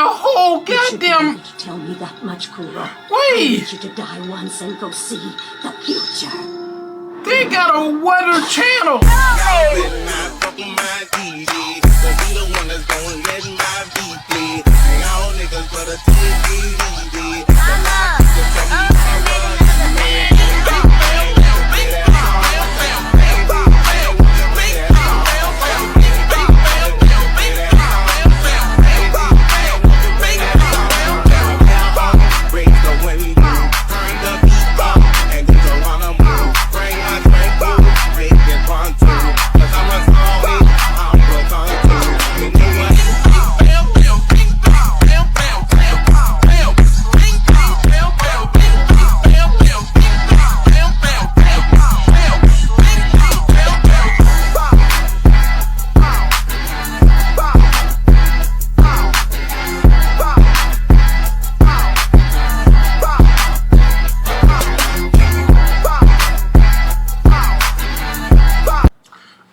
a whole goddamn... Tell me that much, Kuro. Wait! I need you to die once and go see the future. They got a weather channel!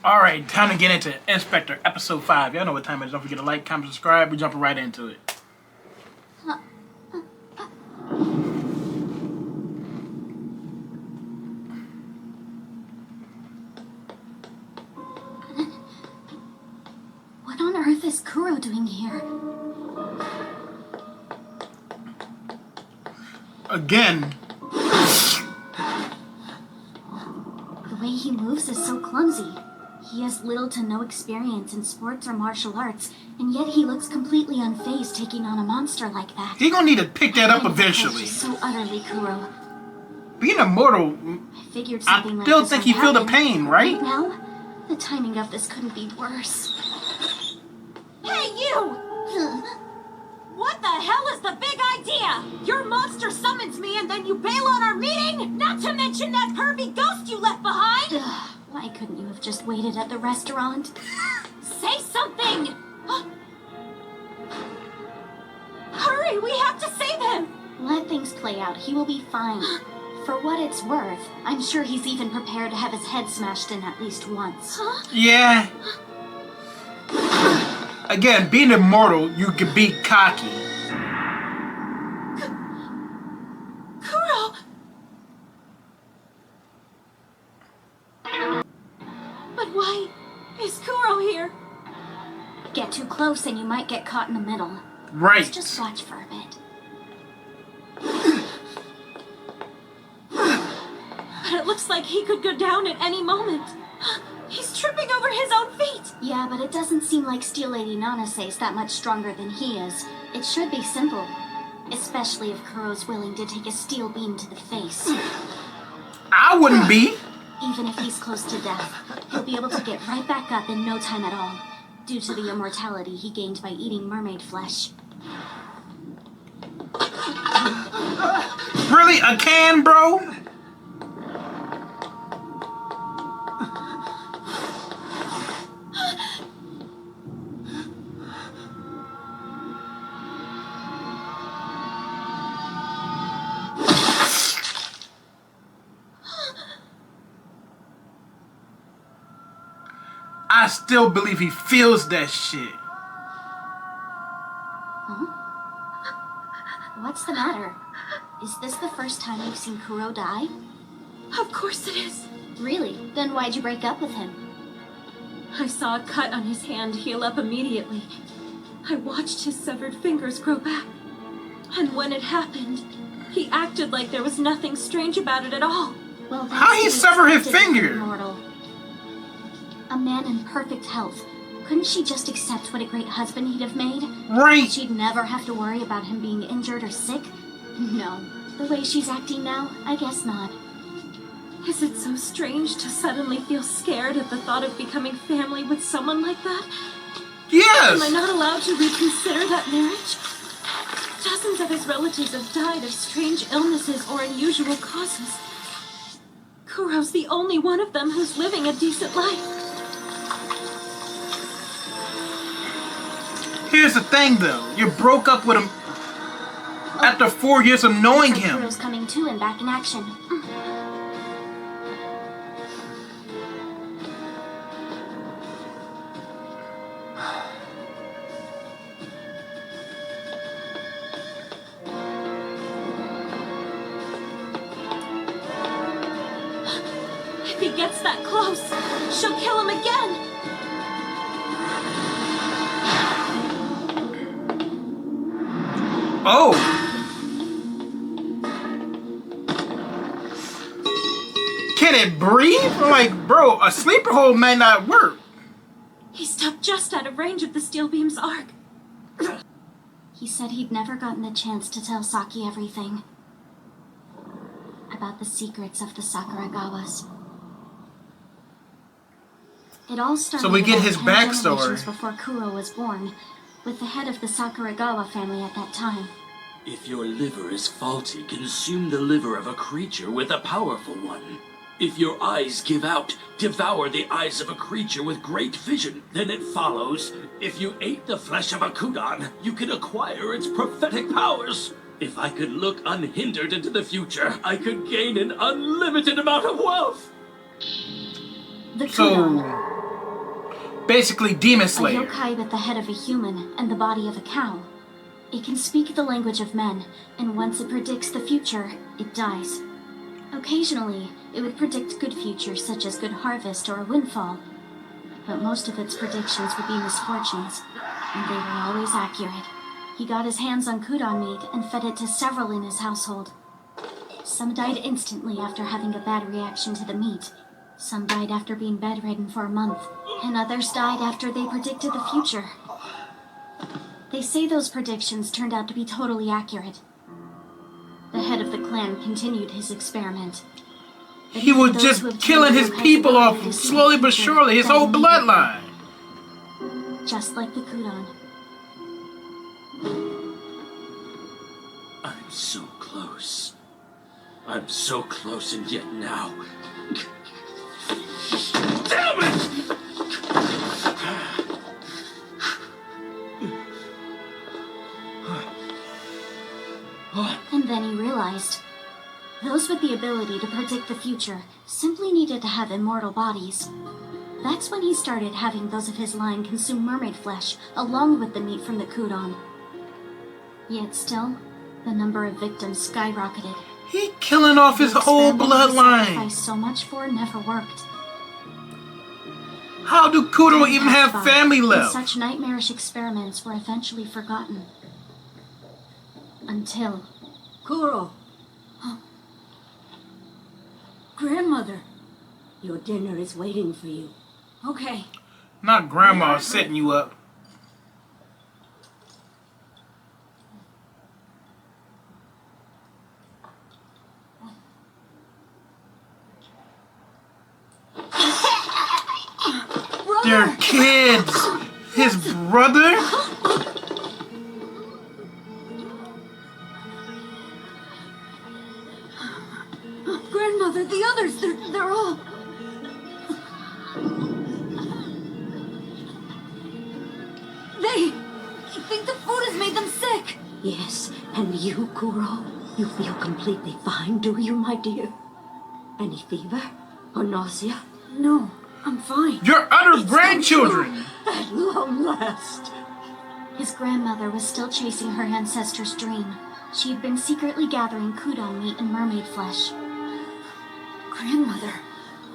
Alright, time to get into Spectre episode 5. Y'all know what time it is. Don't forget to like, comment, subscribe. We're jumping right into it. What on earth is Kuro doing here? Again. The way he moves is so clumsy. He has little to no experience in sports or martial arts, and yet he looks completely unfazed taking on a monster like that. He gonna need to pick that up eventually. So utterly Kuro. Being immortal, I figured something I still like think this he feel the happen. pain, right? Right now, the timing of this couldn't be worse. Hey, you! What the hell is the big idea? Your monster summons me and then you bail on our meeting? Not to mention that pervy ghost you left behind? Why couldn't you have just waited at the restaurant? Say something! Hurry, we have to save him! Let things play out. He will be fine. For what it's worth, I'm sure he's even prepared to have his head smashed in at least once. Huh? Yeah. Again, being immortal, you can be cocky. Kuro! But why is Kuro here? Get too close and you might get caught in the middle. Right. Let's just watch for a bit. But it looks like he could go down at any moment. He's tripping over his own feet. Yeah, but it doesn't seem like Steel Lady Nanase's that much stronger than he is. It should be simple. Especially if Kuro's willing to take a steel beam to the face. I wouldn't be. Even if he's close to death, he'll be able to get right back up in no time at all, due to the immortality he gained by eating mermaid flesh. Really? A can, bro? I still believe he feels that shit. Huh? What's the matter? Is this the first time you've seen Kuro die? Of course it is. Really? Then why'd you break up with him? I saw a cut on his hand heal up immediately. I watched his severed fingers grow back. And when it happened, he acted like there was nothing strange about it at all. Well, how he sever his finger? Immortal. A man in perfect health. Couldn't she just accept what a great husband he'd have made? Right. She'd never have to worry about him being injured or sick? No. The way she's acting now, I guess not. Is it so strange to suddenly feel scared at the thought of becoming family with someone like that? Yes! Am I not allowed to reconsider that marriage? Dozens of his relatives have died of strange illnesses or unusual causes. Kuro's the only one of them who's living a decent life. Here's the thing, though. You broke up with him after 4 years of knowing him. Kuro's coming to and back in action. gets that close, she'll kill him again. Oh! Can it breathe? I'm like, bro, a sleeper hold may not work. He stopped just out of range of the steel beam's arc. He said he'd never gotten the chance to tell Saki everything about the secrets of the Sakuragawas. It all started So we get about his 10 backstory. generations before Kuro was born, with the head of the Sakuragawa family at that time. If your liver is faulty, consume the liver of a creature with a powerful one. If your eyes give out, devour the eyes of a creature with great vision. Then it follows, if you ate the flesh of a Kudan, you can acquire its prophetic powers. If I could look unhindered into the future, I could gain an unlimited amount of wealth. The So, Kudon, basically Demon a Slayer. yokai with the head of a human and the body of a cow. It can speak the language of men, and once it predicts the future, it dies. Occasionally, it would predict good futures such as good harvest or a windfall, but most of its predictions would be misfortunes, and they were always accurate. He got his hands on Kudon meat and fed it to several in his household. Some died instantly after having a bad reaction to the meat. Some died after being bedridden for a month, and others died after they predicted the future. They say those predictions turned out to be totally accurate. The head of the clan continued his experiment. But He was even those just who obtained killing the his yokai's people ability off to see slowly the but future surely, his died whole immediately, bloodline. just like the Kudon. I'm so close. I'm so close, and yet now... Damn it! And then he realized, those with the ability to predict the future simply needed to have immortal bodies. That's when he started having those of his line consume mermaid flesh, along with the meat from the Kudon. Yet still, the number of victims skyrocketed. He killing off his The whole experiment he bloodline. sacrificed so much for never worked. How do Kudo Time even passed have by, family and left? such nightmarish experiments were eventually forgotten. Until... Kuro. Grandmother. Your dinner is waiting for you. Okay. Not grandma setting you up. They're kids. His brother? Grandmother, the others, they're all... They think the food has made them sick. Yes, and you, Kuro? You feel completely fine, do you, my dear? Any fever? Or nausea? No, I'm fine. Your other grandchildren. At long last. His grandmother was still chasing her ancestor's dream. She had been secretly gathering Kudon meat and mermaid flesh. Grandmother,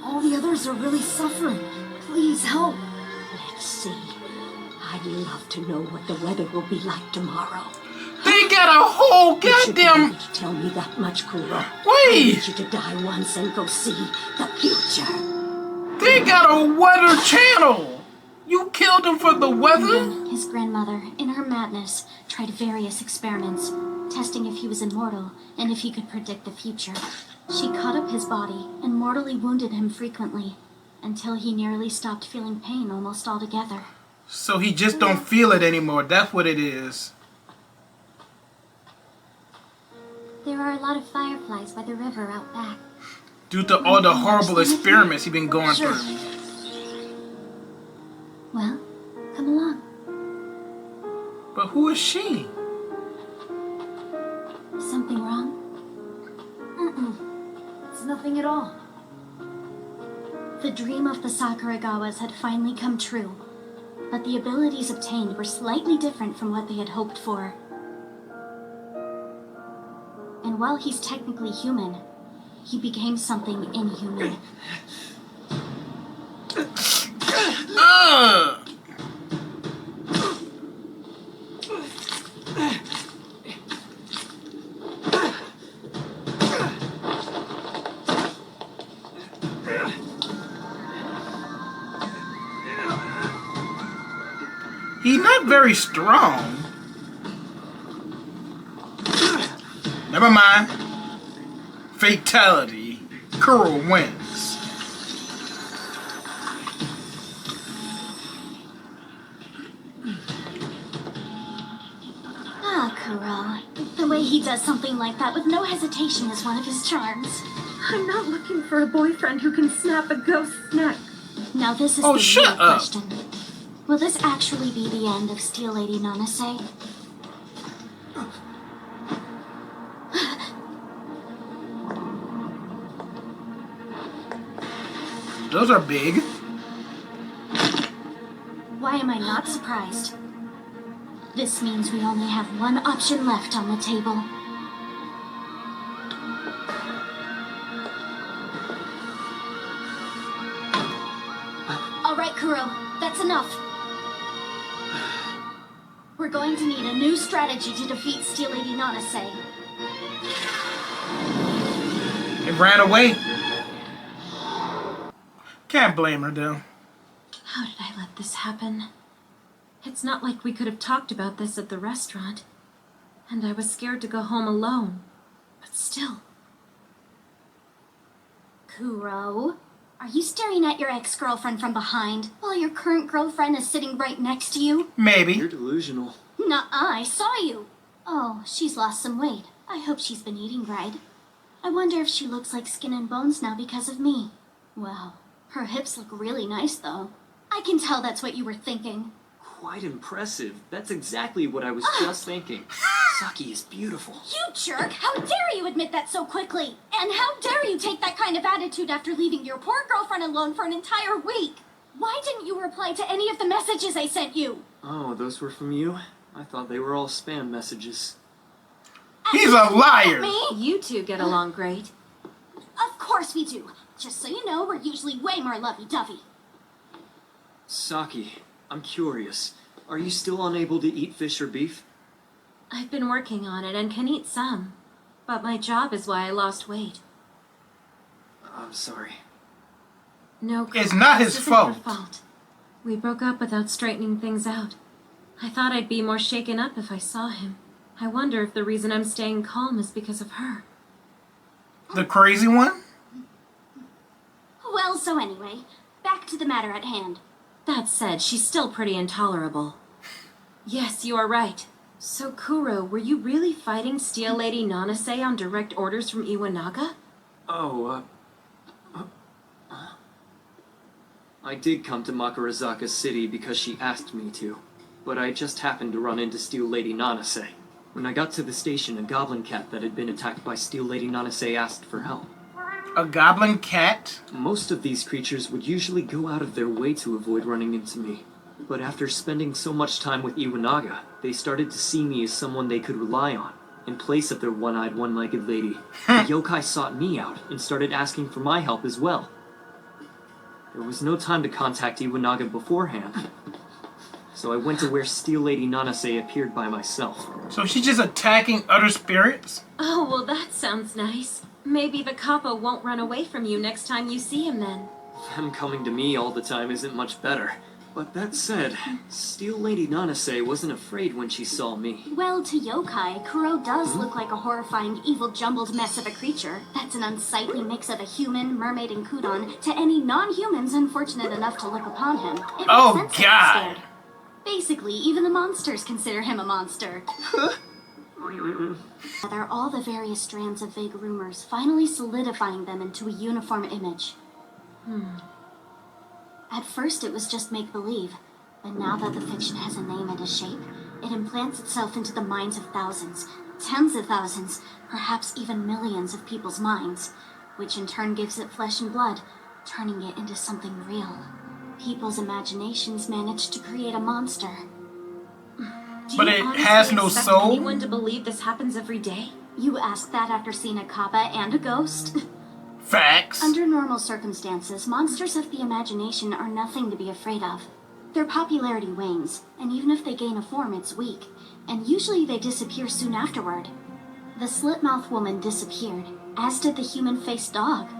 all the others are really suffering. Please help. Let's see. I'd love to know what the weather will be like tomorrow. They got a whole You should be goddamn... able to tell me that much, Kuro. I Wait! need you to die once and go see the future. They got a weather channel! You killed him for the weather? Then his grandmother, in her madness, tried various experiments, testing if he was immortal and if he could predict the future. She cut up his body and mortally wounded him frequently, until he nearly stopped feeling pain almost altogether. So he just don't feel it anymore. That's what it is. There are a lot of fireflies by the river out back. Due to all the horrible experiments he's been going Sure. through. Well, come along. But who is she? Something wrong? It's nothing at all. The dream of the Sakuragawas had finally come true, but the abilities obtained were slightly different from what they had hoped for. And while he's technically human, he became something inhuman. He's not very strong. Never mind. Fatality. Kuro wins. Ah, Kuro. The way he does something like that with no hesitation is one of his charms. I'm not looking for a boyfriend who can snap a ghost's neck. Now this is Oh, the shut real up. question. Will this actually be the end of Steel Lady Nanase? Those are big. Why am I not surprised? This means we only have one option left on the table. All right, Kuro, that's enough. We're going to need a new strategy to defeat Steel Lady Nanase. It ran away. Can't blame her though. How did I let this happen? It's not like we could have talked about this at the restaurant. And I was scared to go home alone. But still. Kuro, are you staring at your ex-girlfriend from behind while your current girlfriend is sitting right next to you? Maybe. You're delusional. Nuh-uh, I saw you. Oh, she's lost some weight. I hope she's been eating right. I wonder if she looks like skin and bones now because of me. Well, her hips look really nice, though. I can tell that's what you were thinking. Quite impressive. That's exactly what I was just thinking. Saki is beautiful. You jerk! How dare you admit that so quickly? And how dare you take that kind of attitude after leaving your poor girlfriend alone for an entire week? Why didn't you reply to any of the messages I sent you? Oh, those were from you? I thought they were all spam messages. He's a liar. Me? You two get along great. Of course we do. Just so you know, we're usually way more lovey-dovey. Saki, I'm curious. Are you still unable to eat fish or beef? I've been working on it and can eat some. But my job is why I lost weight. I'm sorry. No, It's not his this isn't your fault. fault. We broke up without straightening things out. I thought I'd be more shaken up if I saw him. I wonder if the reason I'm staying calm is because of her. The crazy one? Well, so anyway, back to the matter at hand. That said, she's still pretty intolerable. Yes, you are right. So, Kuro, were you really fighting Steel Lady Nanase on direct orders from Iwanaga? Oh, I did come to Makarazaka City because she asked me to, but I just happened to run into Steel Lady Nanase. When I got to the station, a goblin cat that had been attacked by Steel Lady Nanase asked for help. A goblin cat? Most of these creatures would usually go out of their way to avoid running into me, but after spending so much time with Iwanaga, they started to see me as someone they could rely on, in place of their one-eyed, one-legged lady. The yokai sought me out and started asking for my help as well. There was no time to contact Iwanaga beforehand, so I went to where Steel Lady Nanase appeared by myself. So she's just attacking other spirits? Oh, well, that sounds nice. Maybe the Kappa won't run away from you next time you see him then. Them coming to me all the time isn't much better. But that said, Steel Lady Nanase wasn't afraid when she saw me. Well, to yokai, Kuro does look like a horrifying, evil, jumbled mess of a creature. That's an unsightly mix of a human, mermaid, and Kudon to any non-humans unfortunate enough to look upon him. It makes Oh, sense that he's God. scared. Basically, even the monsters consider him a monster. Together, all the various strands of vague rumors, finally solidifying them into a uniform image. At first, it was just make-believe, but now that the fiction has a name and a shape, it implants itself into the minds of thousands, tens of thousands, perhaps even millions of people's minds, which in turn gives it flesh and blood, turning it into something real. People's imaginations manage to create a monster. Do But you it honestly has no expect soul? anyone to believe this happens every day? You ask that after seeing a kappa and a ghost? Facts. Under normal circumstances, monsters of the imagination are nothing to be afraid of. Their popularity wanes, and even if they gain a form, it's weak, and usually they disappear soon afterward. The slit-mouthed woman disappeared, as did the human-faced dog.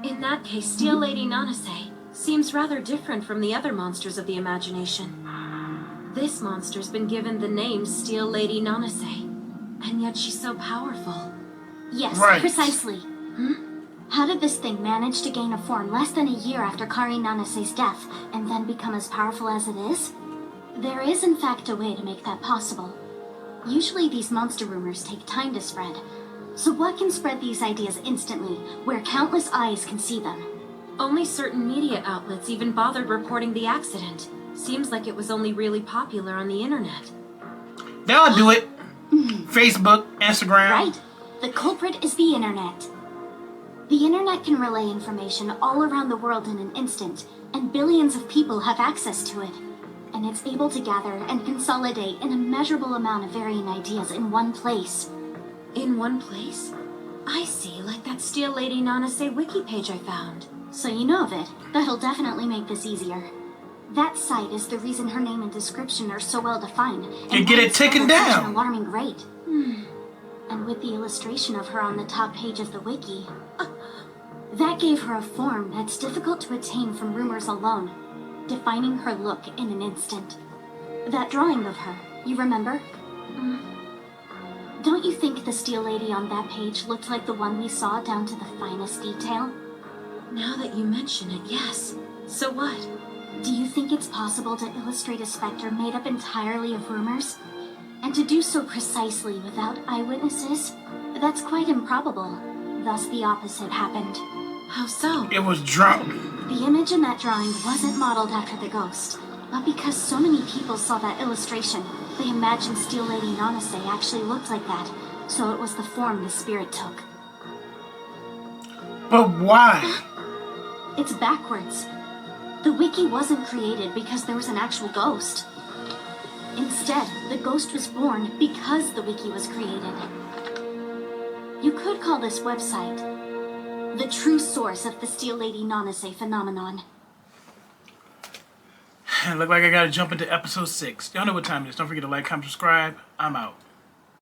In that case, Steel Lady Nanase seems rather different from the other monsters of the imagination. This monster's been given the name Steel Lady Nanase, and yet she's so powerful. Yes, Right. precisely. How did this thing manage to gain a form less than a year after Kari Nanase's death, and then become as powerful as it is? There is in fact a way to make that possible. Usually these monster rumors take time to spread. So what can spread these ideas instantly, where countless eyes can see them? Only certain media outlets even bothered reporting the accident. Seems like it was only really popular on the internet. They'll do it. Facebook, Instagram. Right. The culprit is the internet. The internet can relay information all around the world in an instant, and billions of people have access to it. And it's able to gather and consolidate an immeasurable amount of varying ideas in one place. In one place? I see, like that Steel Lady Nanase wiki page I found. So you know of it. That'll definitely make this easier. That site is the reason her name and description are so well defined. And get it taken at such an down. alarming rate. And with the illustration of her on the top page of the wiki, that gave her a form that's difficult to attain from rumors alone, defining her look in an instant. That drawing of her, you remember? Don't you think the Steel Lady on that page looked like the one we saw down to the finest detail? Now that you mention it, yes. So what? Do you think it's possible to illustrate a specter made up entirely of rumors? And to do so precisely without eyewitnesses? That's quite improbable. Thus the opposite happened. How so? It was drunk. The image in that drawing wasn't modeled after the ghost, but because so many people saw that illustration, they imagined Steel Lady Nanase actually looked like that, so it was the form the spirit took. But why? It's backwards. The wiki wasn't created because there was an actual ghost. Instead, the ghost was born because the wiki was created. You could call this website the true source of the Steel Lady Nanase phenomenon. Look like I gotta jump into episode 6. Y'all know what time it is. Don't forget to like, comment, subscribe. I'm out.